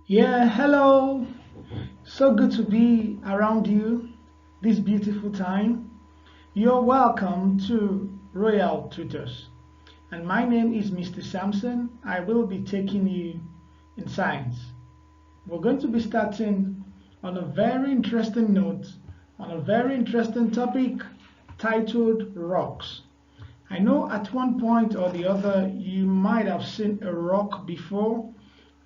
Yeah, hello. So good to be around you this beautiful time. You're welcome to Royal Tutors. And my name is Mr. Sampson. I will be taking you in science. We're going to be starting on a very interesting note, on a very interesting topic titled rocks. I know at one point or the other you might have seen a rock before,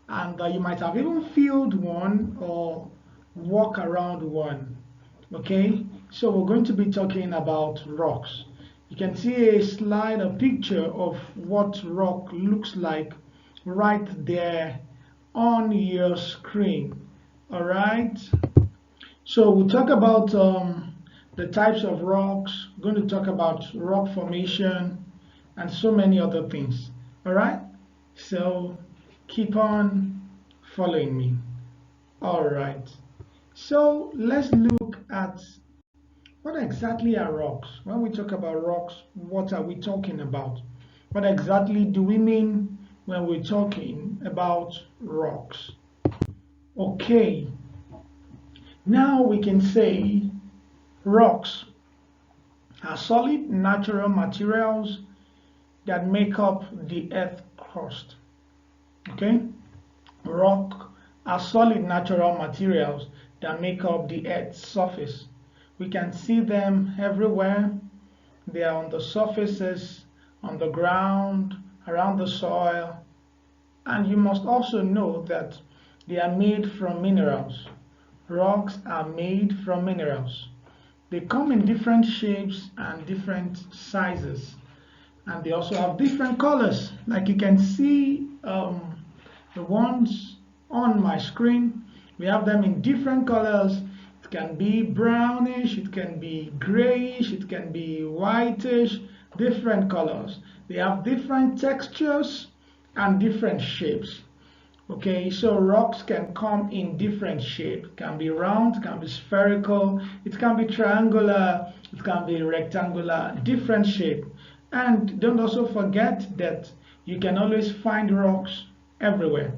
and you might have even filled one or walk around one. Okay, so we're going to be talking about rocks. You can see a slide, a picture of what rock looks like right there on your screen. All right, so we'll talk about the types of rocks. We're going to talk about rock formation and so many other things. All right, so keep on following me. All right, so let's look at what exactly are rocks. When we talk about rocks, what are we talking about? What exactly do we mean when we're talking about rocks? Okay, now we can say rocks are solid natural materials that make up the earth crust. Okay, rock are solid natural materials that make up the earth's surface. We can see them everywhere. They are on the surfaces, on the ground, around the soil, and you must also know that they are made from minerals. Rocks are made from minerals. They come in different shapes and different sizes, and they also have different colors. Like you can see the ones on my screen, we have them in different colors. It can be brownish, it can be grayish, it can be whitish, different colors. They have different textures and different shapes. Okay, so rocks can come in different shape. It can be round, it can be spherical, it can be triangular, it can be rectangular, different shape. And don't also forget that you can always find rocks everywhere.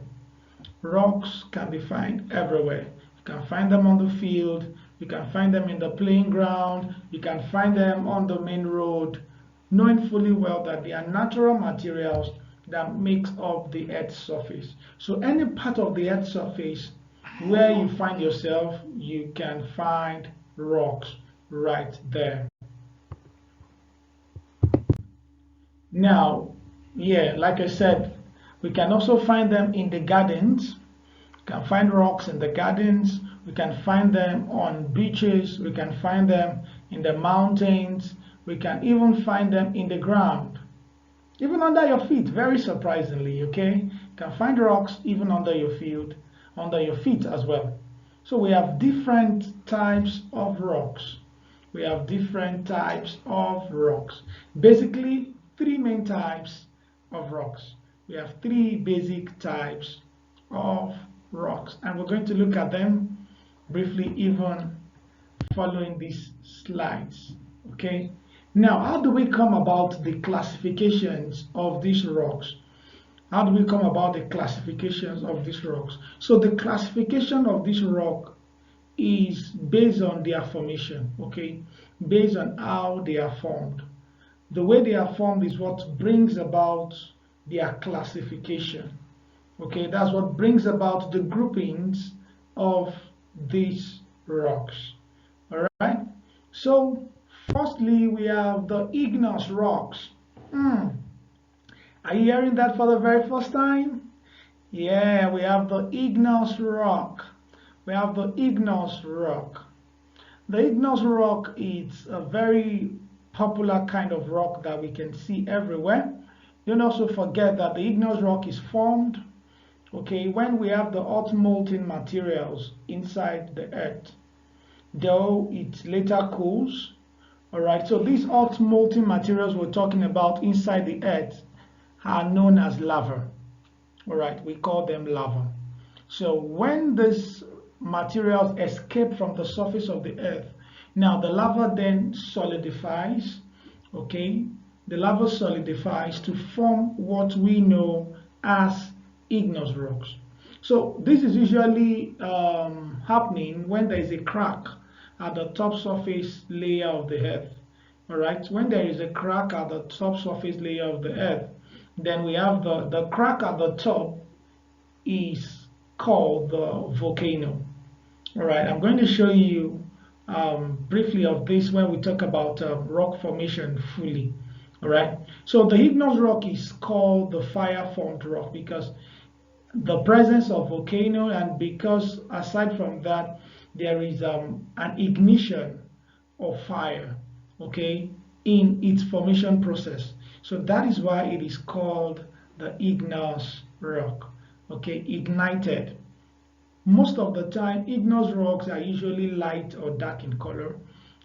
Rocks can be found everywhere. You can find them on the field, you can find them in the playing ground, you can find them on the main road, knowing fully well that they are natural materials that makes up the earth's surface. So any part of the earth's surface where you find yourself, you can find rocks right there. Now, yeah, like I said, we can also find them in the gardens. We can find rocks in the gardens. We can find them on beaches. We can find them in the mountains. We can even find them in the ground, even under your feet, very surprisingly, okay? You can find rocks even under your feet as well. So we have different types of rocks. We have different types of rocks. Basically, three main types of rocks. We have three basic types of rocks, and we're going to look at them briefly even following these slides. Okay, now how do we come about the classifications of these rocks? How do we come about the classifications of these rocks? So the classification of this rock is based on their formation, okay, based on how they are formed. The way they are formed is what brings about their classification. Okay, that's what brings about the groupings of these rocks. All right. So, firstly, we have the igneous rocks. Hmm. Are you hearing that for the very first time? Yeah, we have the igneous rock. We have the igneous rock. The igneous rock is a very popular kind of rock that we can see everywhere. Don't also forget that the igneous rock is formed, okay, when we have the hot molten materials inside the earth, though it later cools. All right, so these hot molten materials we're talking about inside the earth are known as lava. All right, we call them lava. So when these materials escape from the surface of the earth, now the lava then solidifies, okay? The lava solidifies to form what we know as igneous rocks. So this is usually happening when there is a crack at the top surface layer of the earth. All right, when there is a crack at the top surface layer of the earth, then we have the crack at the top is called the volcano. All right, I'm going to show you briefly of this when we talk about rock formation fully. All right, so the igneous rock is called the fire formed rock because the presence of volcano, and because aside from that there is an ignition of fire, okay, in its formation process. So that is why it is called the igneous rock, okay, ignited. Most of the time igneous rocks are usually light or dark in color.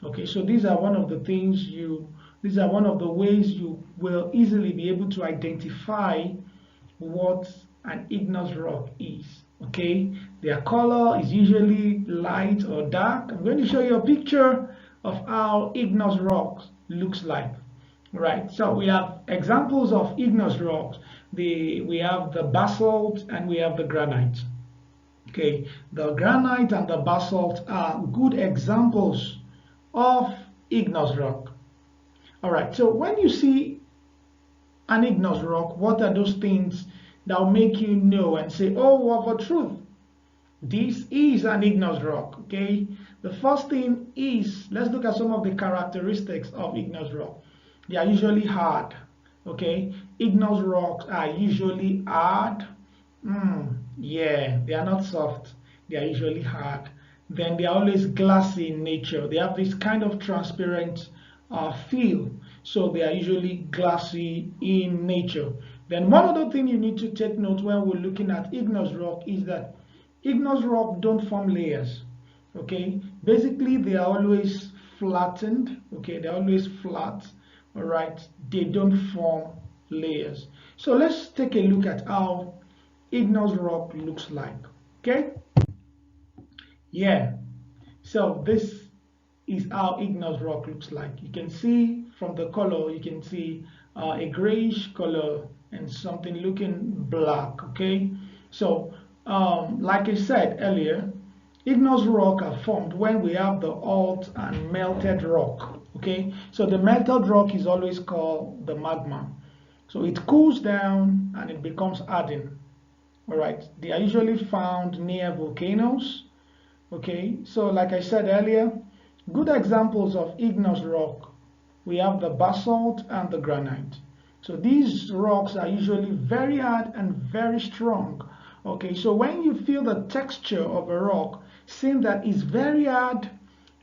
Okay, so these are one of the ways you will easily be able to identify what an igneous rock is. Okay, their color is usually light or dark. I'm going to show you a picture of how igneous rocks looks like. Right, so we have examples of igneous rocks. We have the basalt and we have the granite. Okay, the granite and the basalt are good examples of igneous rock. All right, so when you see an igneous rock, what are those things that will make you know and say, oh, of a truth, this is an igneous rock? Okay, the first thing is, let's look at some of the characteristics of igneous rock. They are usually hard. Okay, igneous rocks are usually hard. Yeah, they are not soft. They are usually hard. Then they are always glassy in nature. They have this kind of transparent feel. So they are usually glassy in nature. Then one other thing you need to take note when we're looking at igneous rock is that igneous rock don't form layers. Okay, basically they are always flattened. Okay, they're always flat. All right, they don't form layers. So let's take a look at how igneous rock looks like. Okay, yeah, so this is how igneous rock looks like. You can see from the color, you can see a grayish color and something looking black. Okay, so like I said earlier, igneous rock are formed when we have the hot and melted rock. Okay, so the melted rock is always called the magma. So it cools down and it becomes hardened. All right, they are usually found near volcanoes. Okay, so like I said earlier, good examples of igneous rock, we have the basalt and the granite. So these rocks are usually very hard and very strong. Okay, so when you feel the texture of a rock, seeing that it's very hard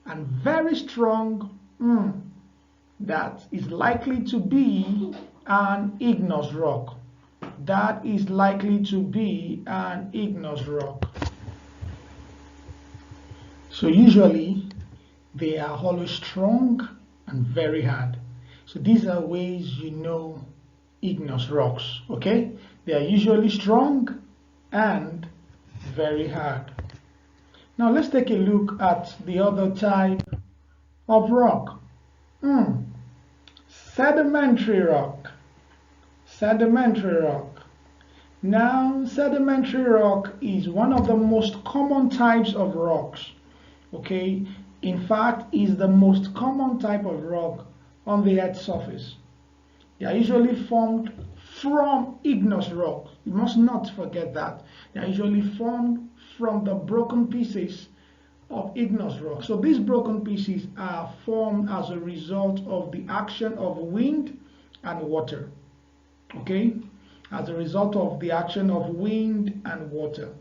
and very strong, that is likely to be an igneous rock. That is likely to be an igneous rock. So usually they are always strong and very hard. So these are ways you know igneous rocks. Okay, they are usually strong and very hard. Now let's take a look at the other type of rock. Sedimentary rock. Sedimentary rock. Now, sedimentary rock is one of the most common types of rocks. Okay, in fact, is the most common type of rock on the Earth's surface. They are usually formed from igneous rock. You must not forget that. They are usually formed from the broken pieces of igneous rock. So these broken pieces are formed as a result of the action of wind and water. Okay, as a result of the action of wind and water.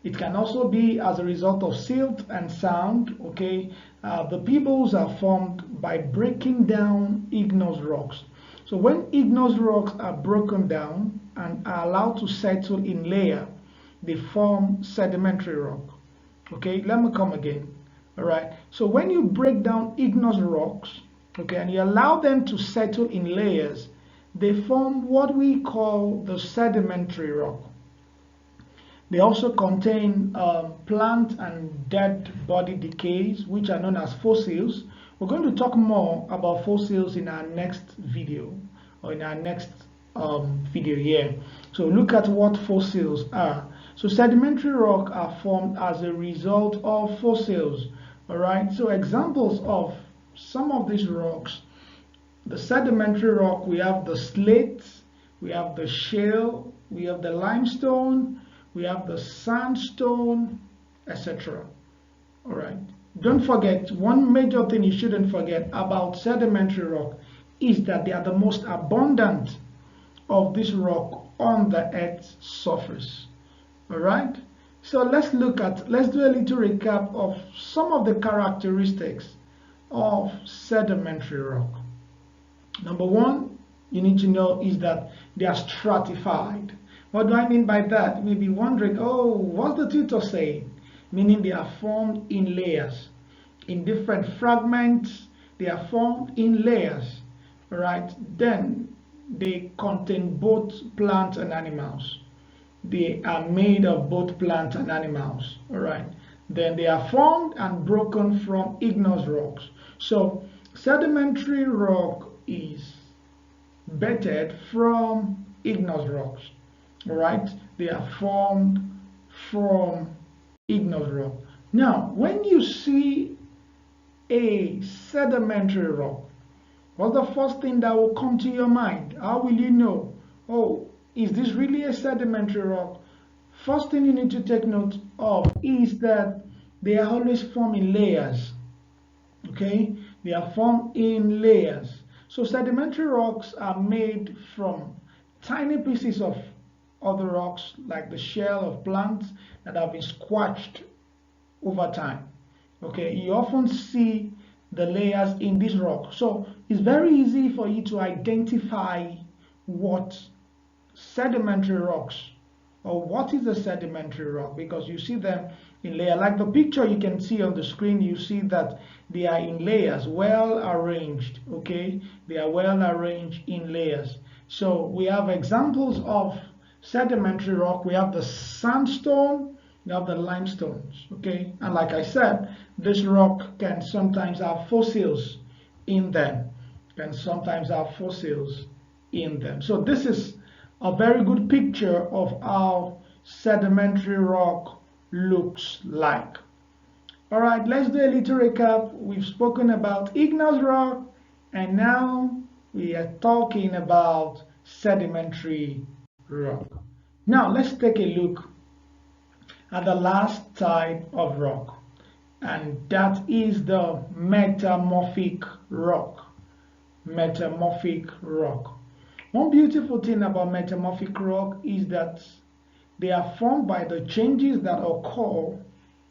It can also be as a result of silt and sand. Okay, the pupils are formed by breaking down igneous rocks. So when igneous rocks are broken down and are allowed to settle in layer, they form sedimentary rock. Okay, let me come again. All right, so when you break down igneous rocks, okay, and you allow them to settle in layers, they form what we call the sedimentary rock. They also contain plant and dead body decays, which are known as fossils. We're going to talk more about fossils in our next video, or in our next video here. So look at what fossils are. So sedimentary rock are formed as a result of fossils. All right. So examples of some of these rocks: the sedimentary rock, we have the slate, we have the shale, we have the limestone, we have the sandstone, etc. All right. Don't forget, one major thing you shouldn't forget about sedimentary rock is that they are the most abundant of this rock on the Earth's surface. All right. So let's do a little recap of some of the characteristics of sedimentary rock. Number one, you need to know is that they are stratified. What do I mean by that? You may be wondering, oh, what's the tutor saying? Meaning they are formed in layers, in different fragments. They are formed in layers. All right. Then they contain both plants and animals. They are made of both plants and animals. All right. Then they are formed and broken from igneous rocks. So sedimentary rock is bedded from igneous rocks. All right. They are formed from igneous rock. Now, when you see a sedimentary rock, what's the first thing that will come to your mind? How will you know, oh, is this really a sedimentary rock? First thing you need to take note of is that they are always formed in layers. Okay, they are formed in layers. So sedimentary rocks are made from tiny pieces of other rocks, like the shell of plants that have been squashed over time. Okay, you often see the layers in this rock. So it's very easy for you to identify what sedimentary rocks, or what is a sedimentary rock, because you see them in layers. Like the picture you can see on the screen, you see that they are in layers, well arranged. Okay, they are well arranged in layers. So we have examples of sedimentary rock. We have the sandstone, we have the limestones. Okay, and like I said, this rock can sometimes have fossils in them, so this is a very good picture of how sedimentary rock looks like. All right, let's do a little recap. We've spoken about igneous rock, and now we are talking about sedimentary rock. Now let's take a look at the last type of rock, and that is the metamorphic rock. One beautiful thing about metamorphic rock is that they are formed by the changes that occur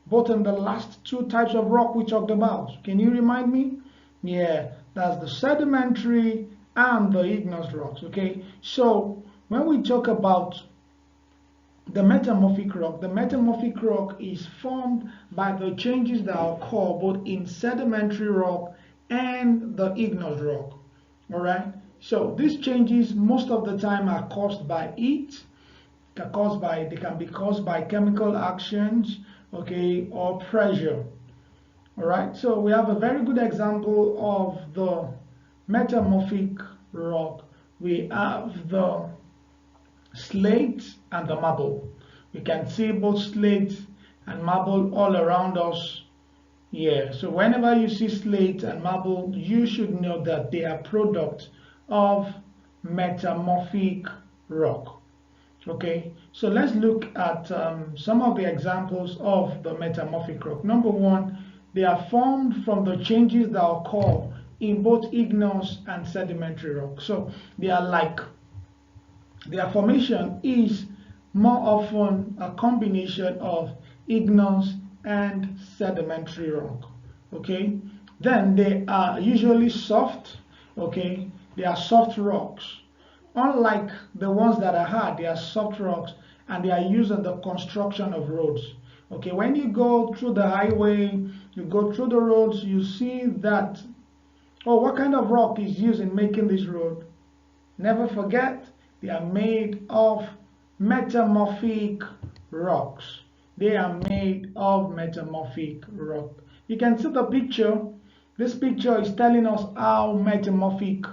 both in the last two types of rock we talked about. Can you remind me? Yeah, that's the sedimentary and the igneous rocks. Okay, so when we talk about the metamorphic rock is formed by the changes that occur both in sedimentary rock and the igneous rock. All right, so these changes most of the time are caused by heat, they can be caused by chemical actions, okay, or pressure. All right, so we have a very good example of the metamorphic rock. We have the slate and the marble. We can see both slate and marble all around us. Yeah, so whenever you see slate and marble, you should know that they are products of metamorphic rock. Okay, so let's look at some of the examples of the metamorphic rock. Number one, they are formed from the changes that occur in both igneous and sedimentary rock. So their formation is more often a combination of igneous and sedimentary rock. Okay, then they are usually soft. Okay, they are soft rocks. Unlike the ones that are hard, they are soft rocks, and they are used in the construction of roads. Okay, when you go through the highway, you go through the roads, you see that, oh, what kind of rock is used in making this road? Never forget, they are made of metamorphic rocks. They are made of metamorphic rock. You can see the picture. This picture is telling us how metamorphic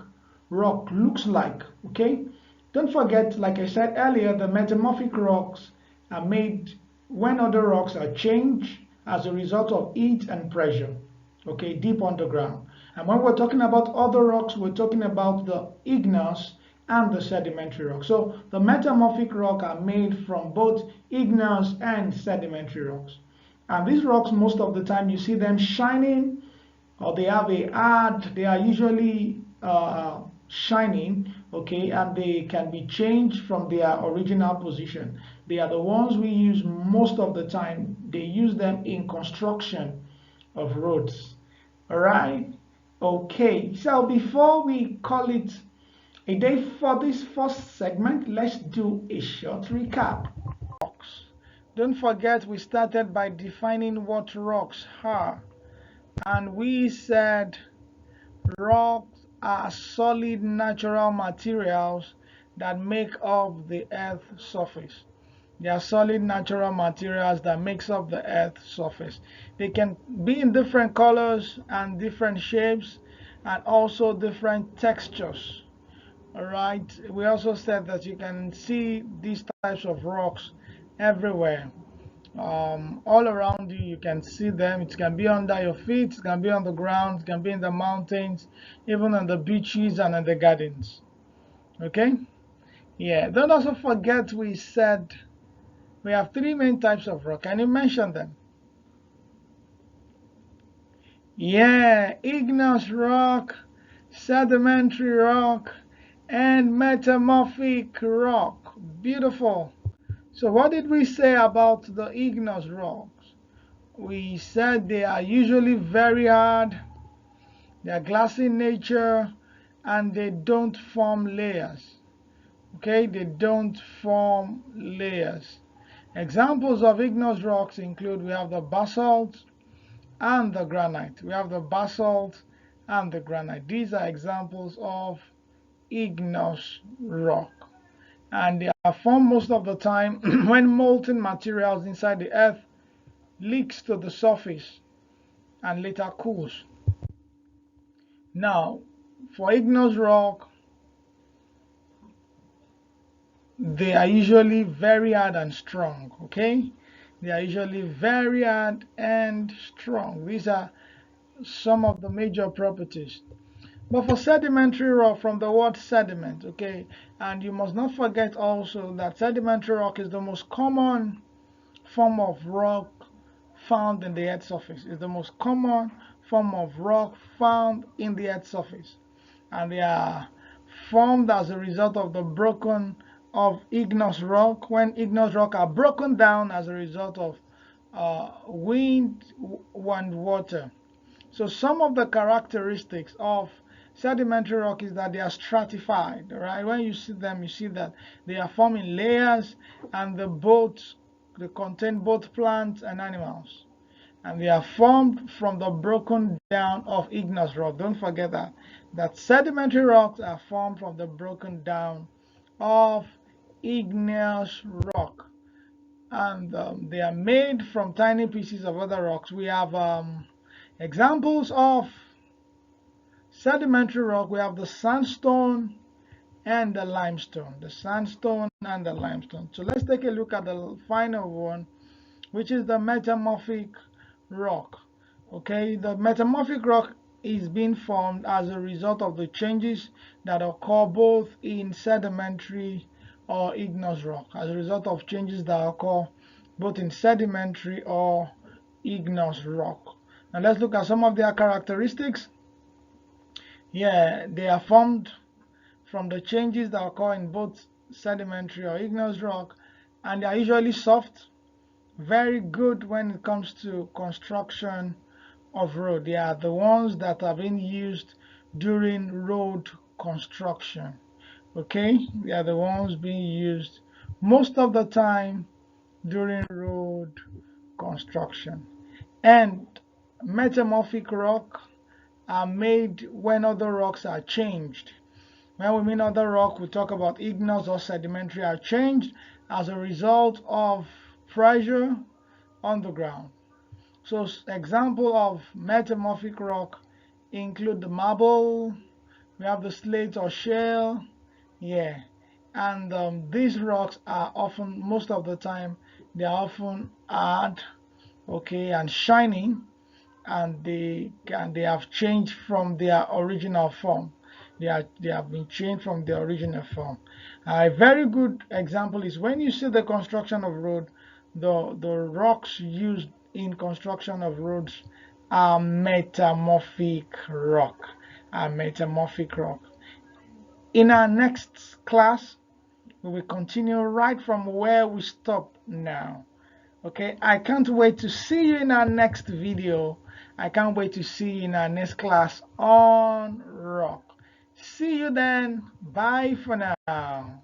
rock looks like. Okay, don't forget, like I said earlier, the metamorphic rocks are made when other rocks are changed as a result of heat and pressure, okay, deep underground. And when we're talking about other rocks, we're talking about the igneous and the sedimentary rock. So the metamorphic rock are made from both igneous and sedimentary rocks. And these rocks, most of the time, you see them shining, or they have a hard, they are usually shining, okay, and they can be changed from their original position. They are the ones we use most of the time. They use them in construction of roads. All right, okay, so before we call it a day for this first segment, let's do a short recap. Rocks. Don't forget we started by defining what rocks are, and we said rocks are solid natural materials that make up the Earth's surface. They are solid natural materials that makes up the Earth's surface. They can be in different colors and different shapes and also different textures. Alright, we also said that you can see these types of rocks everywhere. All around you, you can see them. It can be under your feet, it can be on the ground, it can be in the mountains, even on the beaches and in the gardens. Okay? Yeah, don't also forget we said we have three main types of rock. Can you mention them? Yeah, igneous rock, sedimentary rock, and metamorphic rock. Beautiful. So what did we say about the igneous rocks? We said they are usually very hard, they are glassy in nature, and they don't form layers. Okay, they don't form layers. Examples of igneous rocks include we have the basalt and the granite. We have the basalt and the granite. These are examples of igneous rock. And they are formed most of the time when molten materials inside the earth leaks to the surface and later cools. Now, for igneous rock, they are usually very hard and strong, okay? They are usually very hard and strong. These are some of the major properties. But for sedimentary rock, from the word sediment, okay, and you must not forget also that sedimentary rock is the most common form of rock found in the Earth's surface. It's the most common form of rock found in the Earth's surface. And they are formed as a result of the broken of igneous rock, when igneous rock are broken down as a result of wind and water. So some of the characteristics of sedimentary rock is that they are stratified, right? When you see them, you see that they are formed in layers, and they contain both plants and animals. And they are formed from the broken down of igneous rock. Don't forget that sedimentary rocks are formed from the broken down of igneous rock, and they are made from tiny pieces of other rocks. We have examples of sedimentary rock. We have the sandstone and the limestone. The sandstone and the limestone. So let's take a look at the final one, which is the metamorphic rock. Okay, the metamorphic rock is being formed as a result of the changes that occur both in sedimentary or igneous rock, as a result of changes that occur both in sedimentary or igneous rock. Now let's look at some of their characteristics. Yeah, they are formed from the changes that occur in both sedimentary or igneous rock, and they are usually soft, very good when it comes to construction of road. They are the ones that are being used during road construction. Okay, they are the ones being used most of the time during road construction. And metamorphic rock are made when other rocks are changed. When we mean other rock, we talk about igneous or sedimentary are changed as a result of pressure on the ground. So example of metamorphic rock include the marble, we have the slate or shale, yeah, and these rocks are often, most of the time, they are often hard, okay, and shiny, and they have changed from their original form. They have been changed from their original form. A very good example is when you see the construction of road, the rocks used in construction of roads are metamorphic rock. Are metamorphic rock. In our next class, we will continue right from where we stop now. Okay, I can't wait to see you in our next video. I can't wait to see you in our next class on rock. See you then. Bye for now.